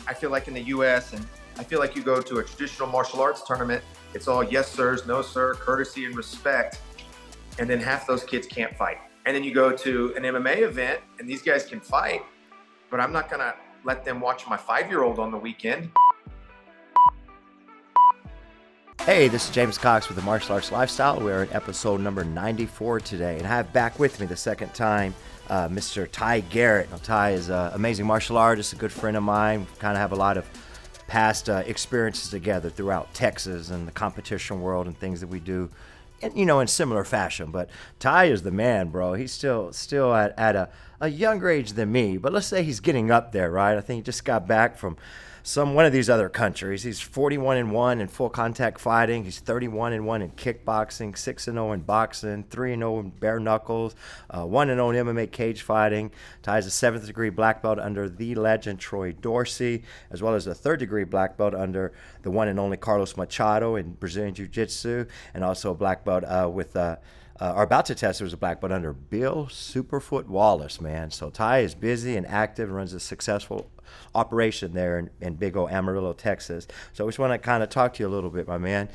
I feel like in the US, and I feel like you go to a traditional martial arts tournament, it's all yes sirs, no sir, courtesy and respect. And then half those kids can't fight. And then you go to an MMA event and these guys can fight, but I'm not gonna let them watch my 5-year-old on the weekend. Hey, this is James Cox with the Martial Arts Lifestyle. We're in episode number 94 today, and I have back with me the second time Mr. Ty Garrett. Now, Ty is an amazing martial artist, a good friend of mine. We kind of have a lot of past experiences together throughout Texas and the competition world and things that we do, in similar fashion. But Ty is the man, bro. He's still at a younger age than me, but let's say he's getting up there, right? I think he just got back from one of these other countries. He's 41-1 in full contact fighting. He's 31-1 in kickboxing, 6-0 in boxing, 3-0 in bare knuckles, 1-0 in MMA cage fighting. Ty's a 7th degree black belt under the legend Troy Dorsey, as well as a 3rd degree black belt under the one and only Carlos Machado in Brazilian Jiu-Jitsu, and also a black belt are about to test. There was a black belt under Bill Superfoot Wallace, man. So Ty is busy and active and runs a successful operation there in big old Amarillo, Texas. So I just want to kind of talk to you a little bit, my man.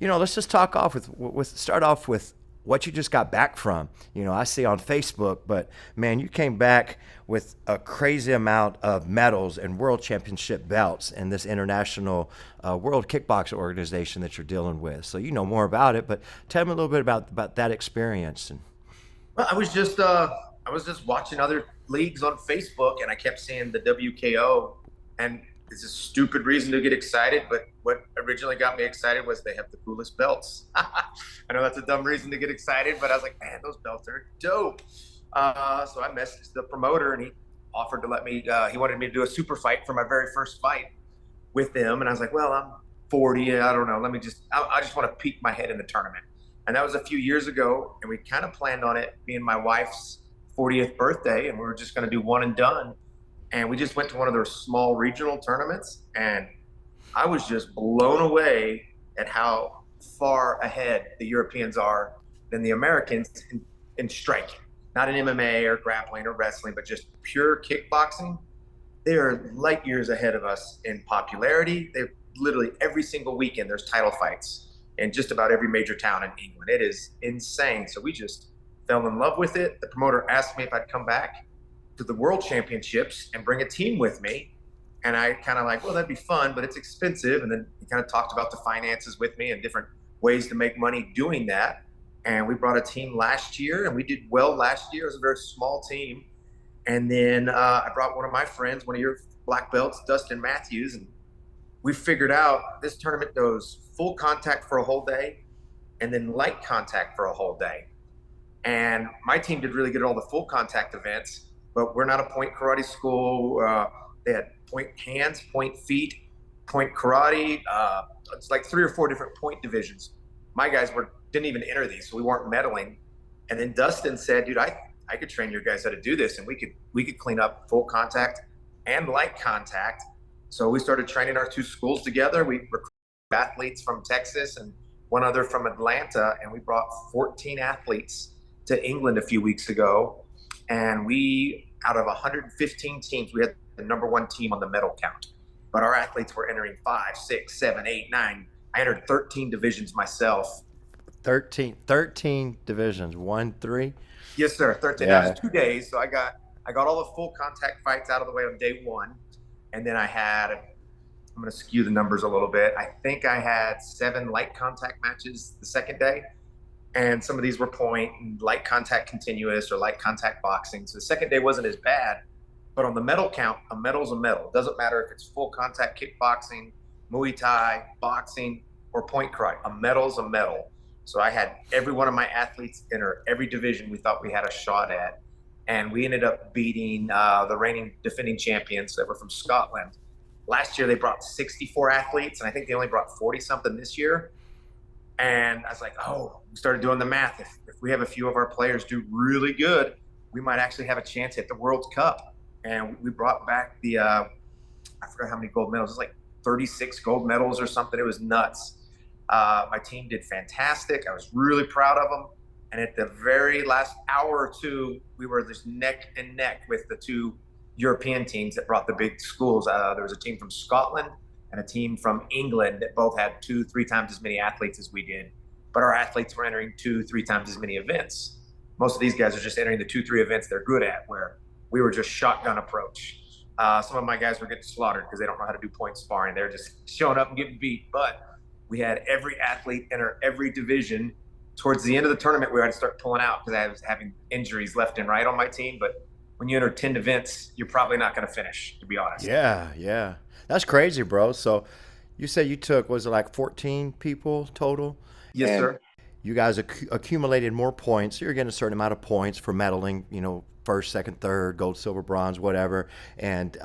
Let's just start off with what you just got back from. I see on Facebook, but man, you came back with a crazy amount of medals and world championship belts in this international world kickboxing organization that you're dealing with. So you know more about it, but tell me a little bit about that experience. Well, I was just watching other leagues on Facebook, and I kept seeing the WKO, and it's a stupid reason to get excited, but what originally got me excited was they have the coolest belts. I know that's a dumb reason to get excited, but I was like, man, those belts are dope. So I messaged the promoter, and he offered to let me, he wanted me to do a super fight for my very first fight with them. And I was like, well, I'm 40. I don't know. I just want to peek my head in the tournament. And that was a few years ago. And we kind of planned on it being my wife's 40th birthday. And we were just going to do one and done. And we just went to one of their small regional tournaments. And I was just blown away at how far ahead the Europeans are than the Americans in striking. Not in MMA or grappling or wrestling, but just pure kickboxing. They are light years ahead of us in popularity. They literally every single weekend there's title fights in just about every major town in England. It is insane. So we just fell in love with it. The promoter asked me if I'd come back to the world championships and bring a team with me. And I kind of like, well, that'd be fun, but it's expensive. And then he kind of talked about the finances with me and different ways to make money doing that. And we brought a team last year, and we did well last year. It was a very small team. And then I brought one of my friends, one of your black belts, Dustin Matthews, and we figured out this tournament goes full contact for a whole day and then light contact for a whole day. And my team did really good at all the full contact events, but we're not a point karate school. They had point hands, point feet, point karate. It's like 3 or 4 different point divisions. My guys didn't even enter these, so we weren't medaling. And then Dustin said, dude, I could train your guys how to do this, and we could clean up full contact and light contact. So we started training our 2 schools together. We recruited athletes from Texas and one other from Atlanta, and we brought 14 athletes to England a few weeks ago. And we, out of 115 teams, we had the number 1 team on the medal count. But our athletes were entering 5, 6, 7, 8, 9. I entered 13 divisions myself. 13 divisions, 1, 3? Yes, sir. 13. Yeah. That was 2 days. So I got all the full contact fights out of the way on day 1. And then I'm going to skew the numbers a little bit. I think I had 7 light contact matches the second day. And some of these were point and light contact continuous or light contact boxing. So the second day wasn't as bad. But on the medal count, a medal's a medal. It doesn't matter if it's full contact kickboxing, Muay Thai, boxing, or point karate. A medal's a medal. So I had every one of my athletes enter every division we thought we had a shot at. And we ended up beating the reigning defending champions that were from Scotland. Last year, they brought 64 athletes, and I think they only brought 40-something this year. And I was like, oh, we started doing the math. If we have a few of our players do really good, we might actually have a chance at the World Cup. And we brought back I forgot how many gold medals. It was like 36 gold medals or something. It was nuts. My team did fantastic. I was really proud of them. And at the very last hour or two, we were just neck and neck with the 2 European teams that brought the big schools. There was a team from Scotland and a team from England that both had 2-3 times as many athletes as we did, but our athletes were entering 2-3 times as many events. Most of these guys are just entering the 2-3 events they're good at, where we were just shotgun approach. Some of my guys were getting slaughtered because they don't know how to do point sparring. They're just showing up and getting beat. But we had every athlete enter every division. Towards the end of the tournament, we had to start pulling out because I was having injuries left and right on my team. But when you enter 10 events, you're probably not going to finish, to be honest. Yeah, yeah. That's crazy, bro. So you said you took, was it like 14 people total? Yes, And sir. you guys accumulated more points. You're getting a certain amount of points for medaling, first, second, third, gold, silver, bronze, whatever. And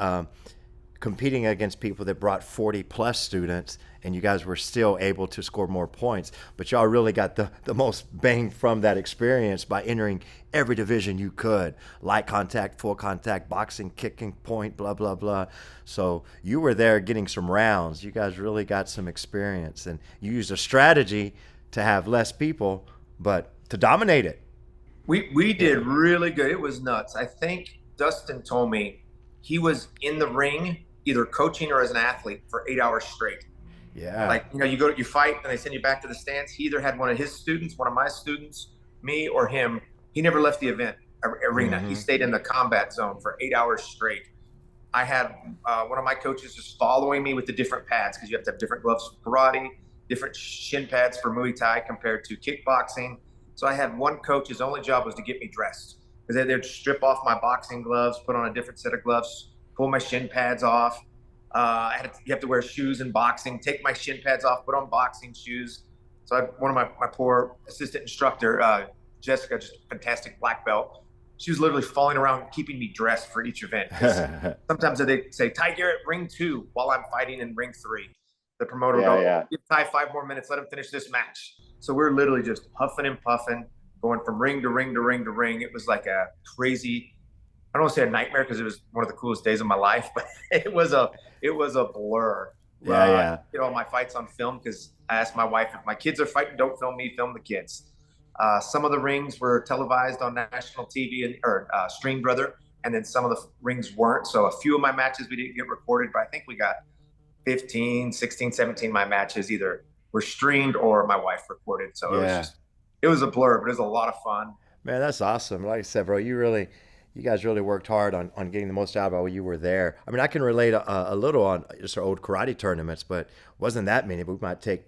competing against people that brought 40 plus students, and you guys were still able to score more points. But y'all really got the most bang from that experience by entering every division you could: light contact, full contact, boxing, kicking, point, blah, blah, blah. So you were there getting some rounds. You guys really got some experience, and you used a strategy to have less people, but to dominate it. We did really good. It was nuts. I think Dustin told me he was in the ring, either coaching or as an athlete, for 8 hours straight. Yeah. Like, you fight and they send you back to the stands. He either had one of his students, one of my students, me, or him. He never left the event arena. He Mm-hmm. stayed in the combat zone for 8 hours straight. I had one of my coaches just following me with the different pads, because you have to have different gloves for karate, different shin pads for Muay Thai compared to kickboxing. So I had one coach, his only job was to get me dressed, because they'd strip off my boxing gloves, put on a different set of gloves, pull my shin pads off. You have to wear shoes in boxing, take my shin pads off, put on boxing shoes. So one of my poor assistant instructor, Jessica, just a fantastic black belt. She was literally falling around keeping me dressed for each event. Sometimes they say, Ty Garrett, ring 2, while I'm fighting in ring 3. The promoter will go, give Ty 5 more minutes, let him finish this match. So we're literally just huffing and puffing, going from ring to ring to ring to ring. It was like a crazy, I don't want to say a nightmare, because it was one of the coolest days of my life, but it was a blur. Yeah, yeah. Get all my fights on film, because I asked my wife, if my kids are fighting, don't film me, film the kids. Some of the rings were televised on national TV or streamed rather, and then some of the rings weren't. So a few of my matches we didn't get recorded, but I think we got 15, 16, 17 of my matches either were streamed or my wife recorded. So Yeah. it was a blur, but it was a lot of fun. Man, that's awesome. Like I said, bro, you guys really worked hard on getting the most out of it while you were there. I mean, I can relate a little on just our old karate tournaments, but wasn't that many. But we might take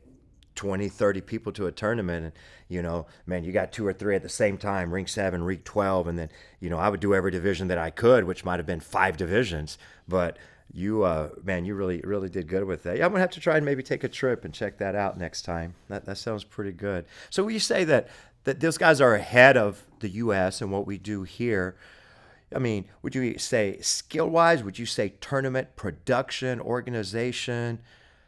20, 30 people to a tournament, and man, you got 2 or 3 at the same time, ring 7, ring 12, and then I would do every division that I could, which might have been 5 divisions. But man, you really did good with that. Yeah, I'm gonna have to try and maybe take a trip and check that out next time. That sounds pretty good. So will you say that those guys are ahead of the U.S. and what we do here? I mean, would you say skill wise? Would you say tournament production, organization?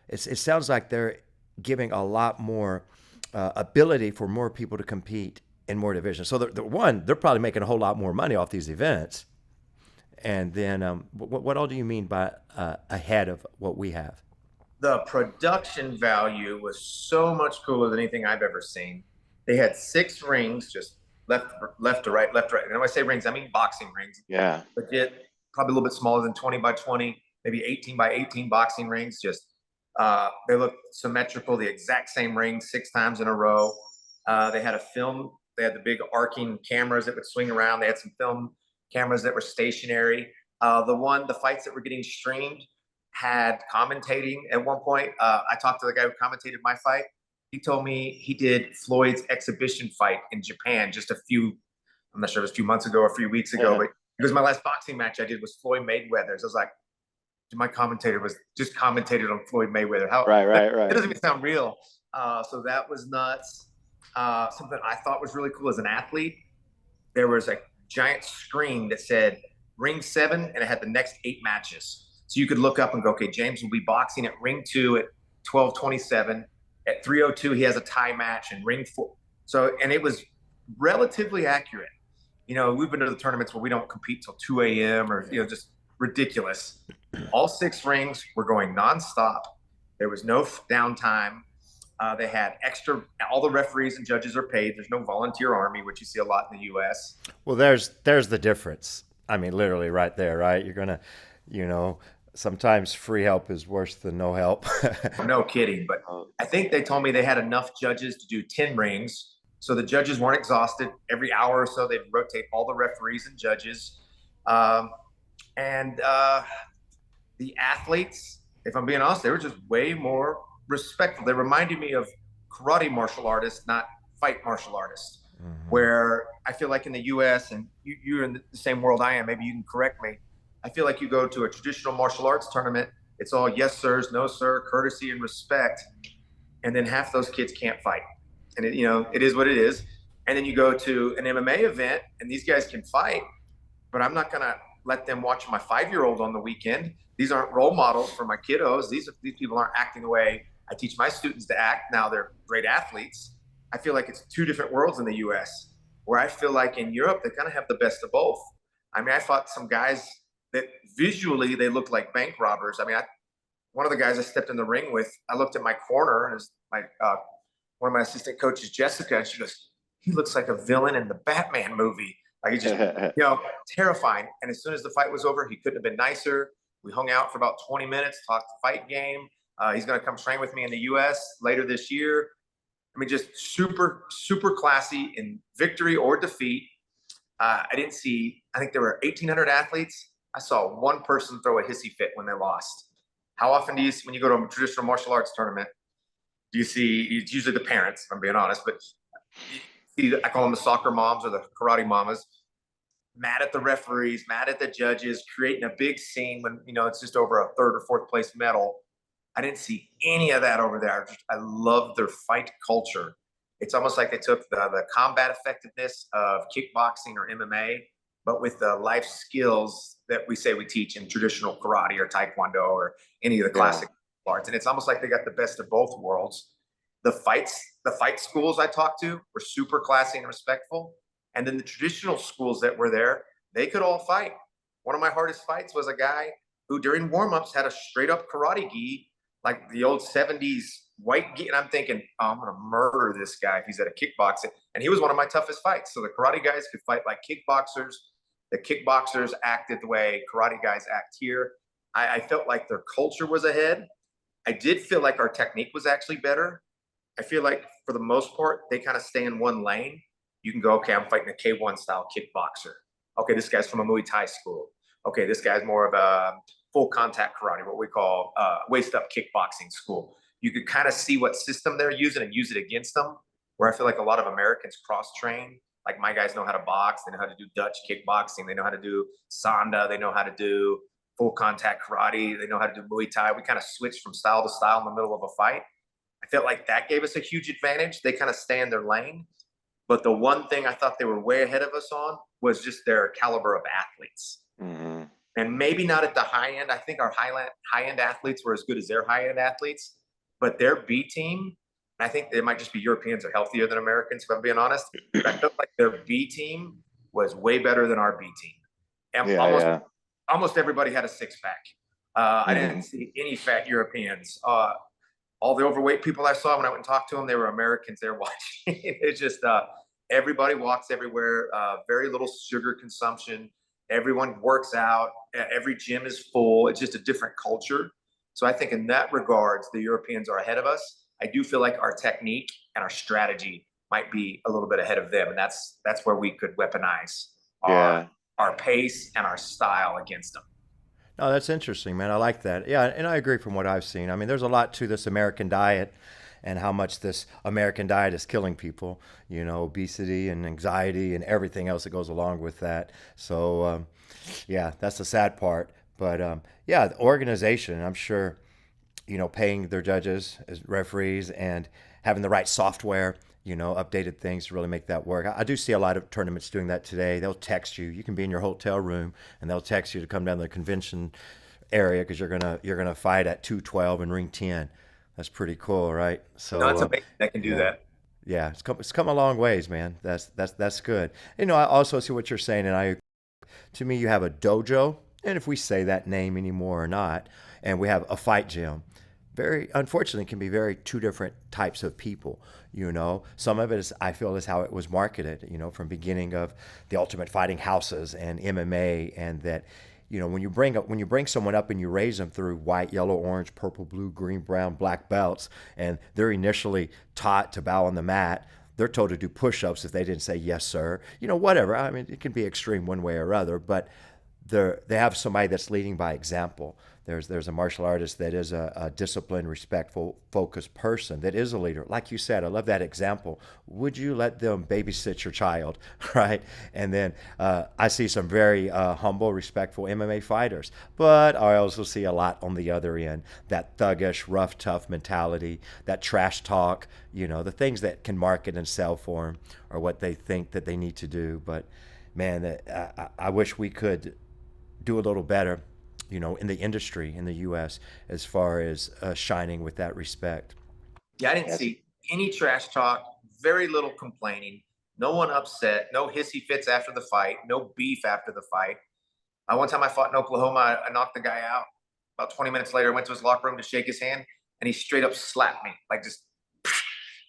It sounds like they're giving a lot more ability for more people to compete in more divisions. So they're probably making a whole lot more money off these events. And then what all do you mean by ahead of what we have? The production value was so much cooler than anything I've ever seen. They had 6 rings, just left to right, left to right. And when I say rings, I mean boxing rings. Yeah. But yet probably a little bit smaller than 20 by 20, maybe 18 by 18 boxing rings. Just they looked symmetrical, the exact same ring 6 times in a row. They had a film. They had the big arcing cameras that would swing around. They had some film cameras that were stationary. The fights that were getting streamed had commentating at one point. I talked to the guy who commentated my fight. He told me he did Floyd's exhibition fight in Japan I'm not sure if it was a few months ago or a few weeks ago, but because my last boxing match I did was Floyd Mayweather's. I was like, my commentator was just commentated on Floyd Mayweather. Right. It doesn't even sound real. So that was nuts. Something I thought was really cool as an athlete, there was a giant screen that said ring 7, and it had the next 8 matches. So you could look up and go, okay, James will be boxing at ring 2 at 12:27. At 3:02, he has a tie match, and ring 4. So, and it was relatively accurate. We've been to the tournaments where we don't compete till 2 a.m. or, just ridiculous. All 6 rings were going nonstop. There was no downtime. They had all the referees and judges are paid. There's no volunteer army, which you see a lot in the U.S. Well, there's the difference. I mean, literally right there, right? You're gonna, you know, sometimes free help is worse than no help. No kidding. But Oh, I think they told me they had enough judges to do 10 rings. So the judges weren't exhausted. Every hour or so, they'd rotate all the referees and judges. Um, and the athletes, if I'm being honest, they were just way more respectful. They reminded me of karate martial artists, not fight martial artists, Hmm. where I feel like in the US, and you're in the same world I am, maybe you can correct me. I feel like you go to a traditional martial arts tournament, it's all yes, sirs, no, sir, courtesy and respect. And then half those kids can't fight. And it is what it is. And then you go to an MMA event and these guys can fight, but I'm not going to let them watch my 5-year-old on the weekend. These aren't role models for my kiddos. These people aren't acting the way I teach my students to act. Now they're great athletes. I feel like it's two different worlds in the US, where I feel like in Europe, they kind of have the best of both. I mean, I fought some guys that visually they looked like bank robbers. I mean, one of the guys I stepped in the ring with, I looked at my corner and it was my one of my assistant coaches, Jessica, and she goes, "He looks like a villain in the Batman movie." Like he just, terrifying. And as soon as the fight was over, he couldn't have been nicer. We hung out for about 20 minutes, talked fight game. He's going to come train with me in the U.S. later this year. I mean, just super, super classy in victory or defeat. I didn't see, I think there were 1,800 athletes. I saw one person throw a hissy fit when they lost. How often do you see, when you go to a traditional martial arts tournament, do you see, it's usually the parents, if I'm being honest, but you see, I call them the soccer moms or the karate mamas, mad at the referees, mad at the judges, creating a big scene when, it's just over a third or fourth place medal. I didn't see any of that over there. I love their fight culture. It's almost like they took the combat effectiveness of kickboxing or MMA, but with the life skills that we say we teach in traditional karate or taekwondo or any of the yeah. classic arts. And it's almost like they got the best of both worlds. The fight schools I talked to were super classy and respectful. And then the traditional schools that were there, they could all fight. One of my hardest fights was a guy who during warm-ups had a straight up karate gi, like the old 70s white gi. And I'm thinking, oh, I'm going to murder this guy if he's at a kickboxing. And he was one of my toughest fights. So the karate guys could fight like kickboxers. The kickboxers acted the way karate guys act here. I felt like their culture was ahead. I did feel like our technique was actually better. I feel like for the most part, they kind of stay in one lane. You can go, okay, I'm fighting a K1 style kickboxer. Okay, this guy's from a Muay Thai school. Okay, this guy's more of a full contact karate, what we call waist up kickboxing school. You could kind of see what system they're using and use it against them. Where I feel like a lot of Americans cross train. Like my guys know how to box, they know how to do Dutch kickboxing, they know how to do Sanda, they know how to do full contact karate, they know how to do Muay Thai. We kind of switch from style to style in the middle of a fight. I felt like that gave us a huge advantage. They kind of stay in their lane. But the one thing I thought they were way ahead of us on was just their caliber of athletes. Hmm. And maybe not at the high end. I think our high end athletes were as good as their high end athletes, but their B team, I think they might just be Europeans are healthier than Americans, if I'm being honest. But I felt like their B team was way better than our B team. And Yeah, almost yeah. almost everybody had a six pack. I Hmm. didn't see any fat Europeans. All the overweight people I saw when I went and talked to them, they were Americans. They were watching. It's just everybody walks everywhere. Very little sugar consumption. Everyone works out. Every gym is full. It's just a different culture. So I think in that regards, the Europeans are ahead of us. I do feel like our technique and our strategy might be a little bit ahead of them, and that's where we could weaponize our Yeah. our pace and our style against them. No, that's interesting, man. I like that. Yeah, and I agree from what I've seen. I mean, there's a lot to this American diet and how much this American diet is killing people, obesity and anxiety and everything else that goes along with that. So, yeah, that's the sad part. But yeah, the organization, I'm sure, paying their judges as referees and having the right software, updated things to really make that work. I do see a lot of tournaments doing that today. They'll text you. You can be in your hotel room and they'll text you to come down to the convention area because you're gonna fight at 212 and ring 10. That's pretty cool, right? No, So it's amazing that can do yeah, that. yeah, it's come a long ways, man. That's good. I also see what you're saying, and I to me you have a dojo, and if we say that name anymore or not, and we have a fight gym. very unfortunately can be very two different types of people. Some of it is, I feel, is how it was marketed, from beginning of the Ultimate Fighting houses and MMA. And that, when you bring someone up and you raise them through white, yellow, orange, purple, blue, green, brown, black belts, and they're initially taught to bow on the mat, they're told to do push-ups if they didn't say yes sir, whatever. I mean, it can be extreme one way or other, but they have somebody that's leading by example. There's a martial artist that is a disciplined, respectful, focused person that is a leader. Like you said, I love that example. Would you let them babysit your child, right? And then I see some very humble, respectful MMA fighters, but I also see a lot on the other end, that thuggish, rough, tough mentality, that trash talk, the things that can market and sell for them or what they think that they need to do. But man, I wish we could do a little better, in the industry in the U.S. as far as shining with that respect. Yeah, I didn't see any trash talk, very little complaining, no one upset, no hissy fits after the fight, no beef after the fight. One time I fought in Oklahoma, I knocked the guy out. About 20 minutes later, I went to his locker room to shake his hand, and he straight up slapped me, like just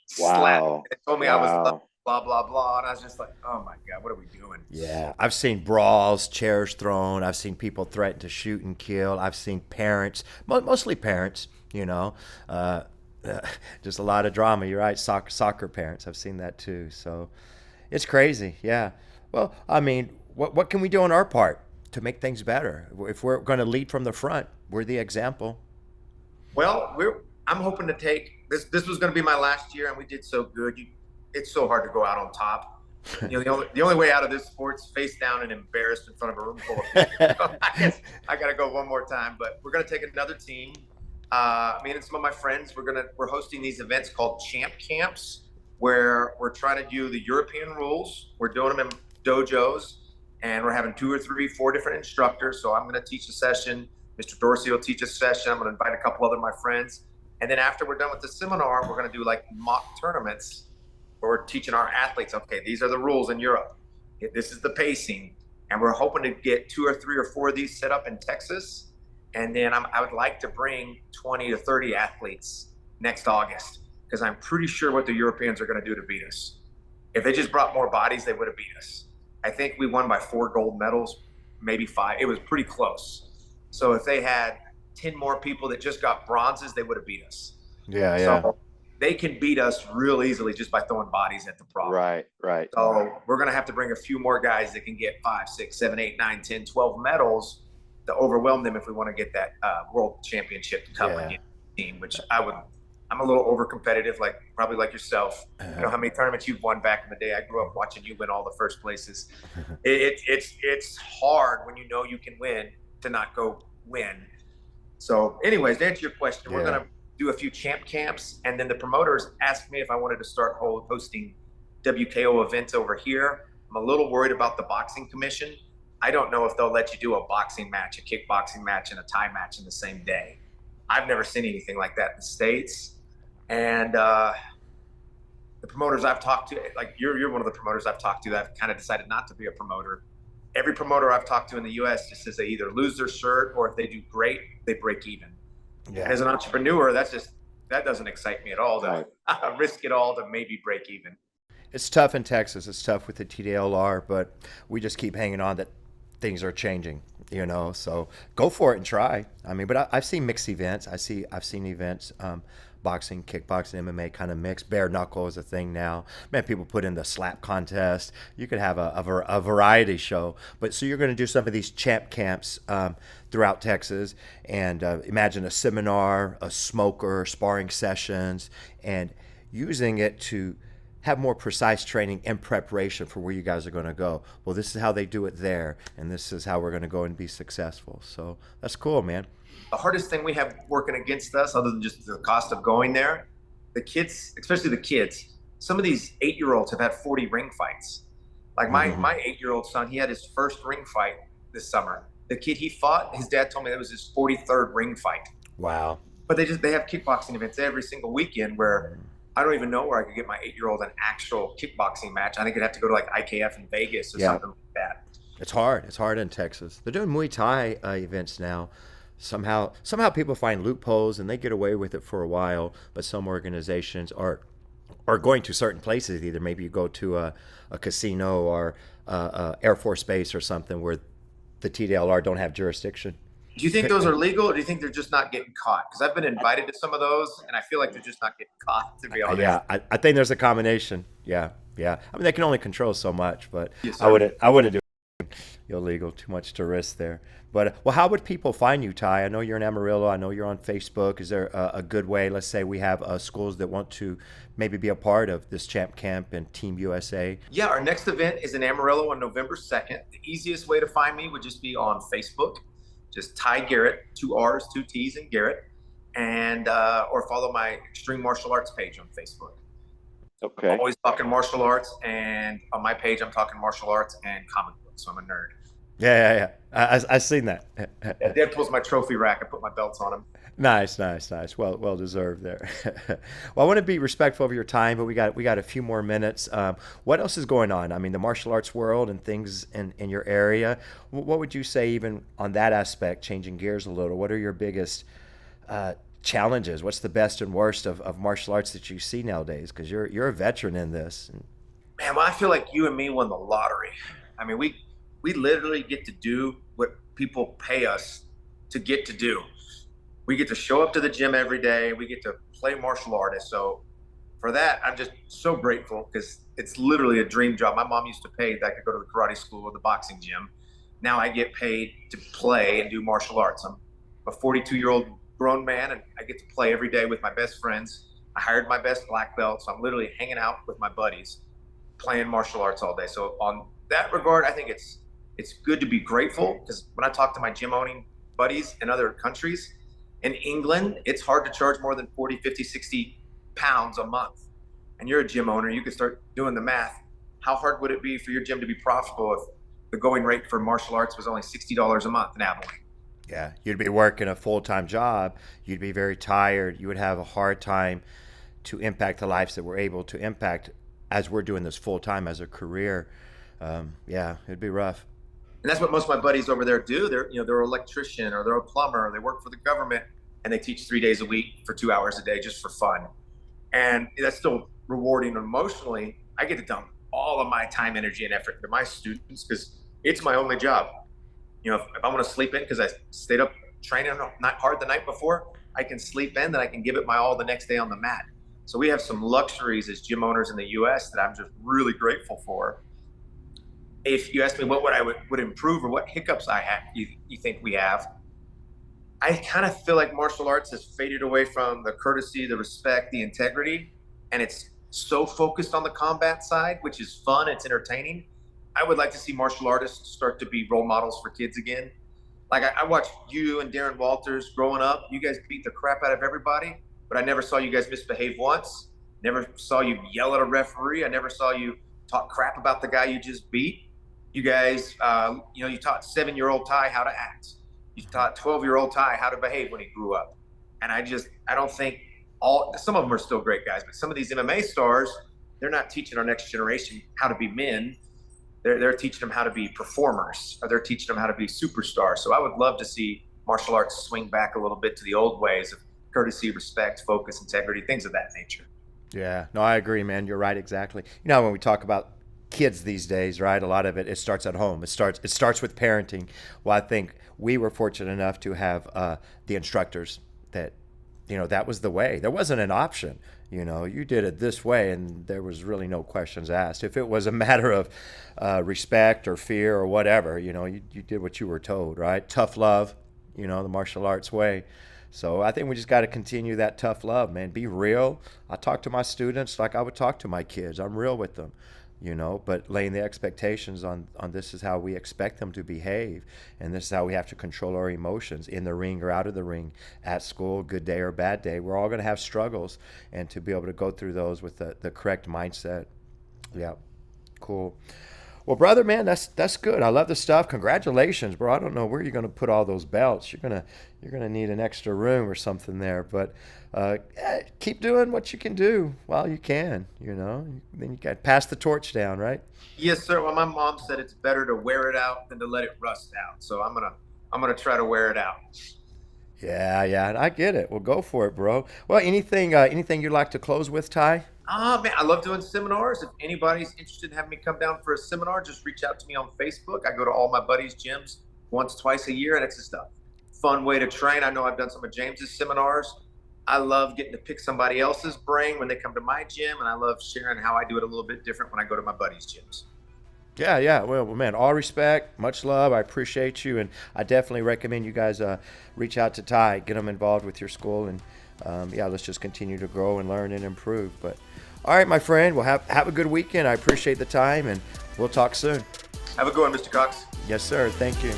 slapped me. He told me I was blah, blah, blah. And I was just like, oh my God, what are we doing? Yeah. I've seen brawls, chairs thrown. I've seen people threaten to shoot and kill. I've seen parents, mostly parents, just a lot of drama. You're right. Soccer parents. I've seen that too. So it's crazy. Yeah. Well, I mean, what can we do on our part to make things better? If we're going to lead from the front, we're the example. Well, I'm hoping to take this. This was going to be my last year, and we did so good. It's so hard to go out on top. The only way out of this sport's face down and embarrassed in front of a room full of people. So I guess I got to go one more time. But we're going to take another team. Me and some of my friends, we're hosting these events called champ camps, where we're trying to do the European rules. We're doing them in dojos, and we're having 2 or 3, 4 different instructors. So I'm going to teach a session. Mr. Dorsey will teach a session. I'm going to invite a couple other of my friends. And then after we're done with the seminar, we're going to do like mock tournaments. We're teaching our athletes, okay, these are the rules in Europe. This is the pacing. And we're hoping to get 2 or 3 or 4 of these set up in Texas. And then I would like to bring 20 to 30 athletes next August, because I'm pretty sure what the Europeans are going to do to beat us. If they just brought more bodies, they would have beat us. I think we won by 4 gold medals, maybe 5. It was pretty close. So if they had 10 more people that just got bronzes, they would have beat us. Yeah. So they can beat us real easily just by throwing bodies at the problem. Right. So we're going to have to bring a few more guys that can get 5, 6, 7, 8, 9, 10, 12 medals to overwhelm them if we want to get that world championship cup team, which I'm a little over competitive, probably like yourself. You know how many tournaments you've won back in the day. I grew up watching you win all the first places. It's hard when you know you can win to not go win. So anyways, to answer your question, we're going to do a few champ camps, and then the promoters asked me if I wanted to start hosting WKO events over here. I'm a little worried about the boxing commission. I don't know if they'll let you do a boxing match, a kickboxing match, and a Thai match in the same day. I've never seen anything like that in the States. And the promoters I've talked to, like you're one of the promoters I've talked to, I've kind of decided not to be a promoter. Every promoter I've talked to in the US just says they either lose their shirt, or if they do great, they break even. Yeah. And as an entrepreneur, that doesn't excite me at all to risk it all to maybe break even. It's tough in Texas. It's tough with the TDLR, but we just keep hanging on that things are changing, so go for it and try. I mean, but I've seen mixed events. I've seen events, boxing, kickboxing, MMA kind of mixed. Bare knuckle is a thing now. Man, people put in the slap contest. You could have a variety show. But so you're going to do some of these champ camps throughout Texas, and imagine a seminar, a smoker, sparring sessions, and using it to have more precise training and preparation for where you guys are going to go. Well, this is how they do it there, and this is how we're going to go and be successful. So that's cool, man. The hardest thing we have working against us, other than just the cost of going there, the kids, especially the kids, some of these 8-year-olds have had 40 ring fights. Like my 8-year-old son, he had his first ring fight this summer. The kid he fought, his dad told me that was his 43rd ring fight. Wow. But they have kickboxing events every single weekend where I don't even know where I could get my 8-year-old an actual kickboxing match. I think I'd have to go to like IKF in Vegas or something like that. It's hard. It's hard in Texas. They're doing Muay Thai events now. Somehow people find loopholes and they get away with it for a while, but some organizations are going to certain places. Either maybe you go to a casino or Air Force Base or something where the TDLR don't have jurisdiction. Do you think those are legal, or do you think they're just not getting caught? Because I've been invited to some of those, and I feel like they're just not getting caught, to be honest. Yeah, I think there's a combination. Yeah, yeah. I mean, they can only control so much, but Yes, I sir. wouldn't. I wouldn't do illegal. Too much to risk there. But well, how would people find you, Ty? I know you're in Amarillo. I know you're on Facebook. Is there a good way? Let's say we have schools that want to maybe be a part of this Champ Camp and Team USA. Yeah, our next event is in Amarillo on November 2nd. The easiest way to find me would just be on Facebook, just Ty Garrett, two R's, two T's, and Garrett, and or follow my Extreme Martial Arts page on Facebook. Okay. Always talking martial arts, and on my page, I'm talking martial arts and comic books. So I'm a nerd. Yeah, yeah, yeah. I seen that. Yeah, Deadpool's my trophy rack. I put my belts on him. Nice, nice, nice. Well deserved there. Well, I want to be respectful of your time, but we got a few more minutes. What else is going on? I mean, the martial arts world and things in your area. What would you say, even on that aspect, changing gears a little? What are your biggest challenges? What's the best and worst of martial arts that you see nowadays? Because you're a veteran in this. Man, well, I feel like you and me won the lottery. I mean, we literally get to do what people pay us to get to do. We get to show up to the gym every day. We get to play martial artists. So for that, I'm just so grateful because it's literally a dream job. My mom used to pay that I could go to the karate school or the boxing gym. Now I get paid to play and do martial arts. I'm a 42-year-old grown man, and I get to play every day with my best friends. I hired my best black belt, so I'm literally hanging out with my buddies, playing martial arts all day. So on that regard, I think it's good to be grateful because when I talk to my gym owning buddies in other countries, in England, it's hard to charge more than 40, 50, 60 pounds a month. And you're a gym owner, you can start doing the math. How hard would it be for your gym to be profitable if the going rate for martial arts was only $60 a month in Abilene? Yeah, you'd be working a full time job. You'd be very tired. You would have a hard time to impact the lives that we're able to impact as we're doing this full time as a career. Yeah, it'd be rough. And that's what most of my buddies over there do. They're an electrician or they're a plumber, or they work for the government, and they teach 3 days a week for 2 hours a day just for fun. And that's still rewarding emotionally. I get to dump all of my time, energy, and effort into my students because it's my only job. If I want to sleep in because I stayed up training not hard the night before, I can sleep in, then I can give it my all the next day on the mat. So we have some luxuries as gym owners in the US that I'm just really grateful for. If you ask me what would improve or what hiccups I have, you think we have, I kind of feel like martial arts has faded away from the courtesy, the respect, the integrity, and it's so focused on the combat side, which is fun, it's entertaining. I would like to see martial artists start to be role models for kids again. Like I watched you and Darren Walters growing up. You guys beat the crap out of everybody, but I never saw you guys misbehave once. Never saw you yell at a referee. I never saw you talk crap about the guy you just beat. You guys, you taught 7-year-old Ty how to act. You taught 12-year-old Ty how to behave when he grew up. And I don't think some of them are still great guys, but some of these MMA stars, they're not teaching our next generation how to be men. They're teaching them how to be performers, or they're teaching them how to be superstars. So I would love to see martial arts swing back a little bit to the old ways of courtesy, respect, focus, integrity, things of that nature. Yeah, no, I agree, man. You're right, exactly. When we talk about kids these days, right? A lot of it starts at home. It starts with parenting. Well, I think we were fortunate enough to have the instructors that that was the way. There wasn't an option. You did it this way, and there was really no questions asked. If it was a matter of respect or fear or whatever, you did what you were told, right? Tough love, the martial arts way. So I think we just got to continue that tough love, man. Be real. I talk to my students like I would talk to my kids. I'm real with them, but laying the expectations on this is how we expect them to behave, and this is how we have to control our emotions in the ring or out of the ring, at school, good day or bad day. We're all going to have struggles, and to be able to go through those with the correct mindset. Yeah, cool. Well, brother, man, that's good. I love the stuff. Congratulations, bro. I don't know where you're going to put all those belts. You're gonna need an extra room or something there, but keep doing what you can do while you can. Then you got to pass the torch down, right? Yes, sir. Well, my mom said it's better to wear it out than to let it rust out. So I'm gonna try to wear it out. Yeah, I get it. Well, go for it, bro. Well, anything you'd like to close with, Ty? Oh man, I love doing seminars. If anybody's interested in having me come down for a seminar, just reach out to me on Facebook. I go to all my buddies' gyms once, twice a year, and it's just a fun way to train. I know I've done some of James's seminars. I love getting to pick somebody else's brain when they come to my gym, and I love sharing how I do it a little bit different when I go to my buddies' gyms. Yeah. Well, man, all respect, much love. I appreciate you, and I definitely recommend you guys reach out to Ty, get him involved with your school, and yeah, let's just continue to grow and learn and improve. But all right, my friend, well, have a good weekend. I appreciate the time, and we'll talk soon. Have a good one, Mr. Cox. Yes, sir. Thank you.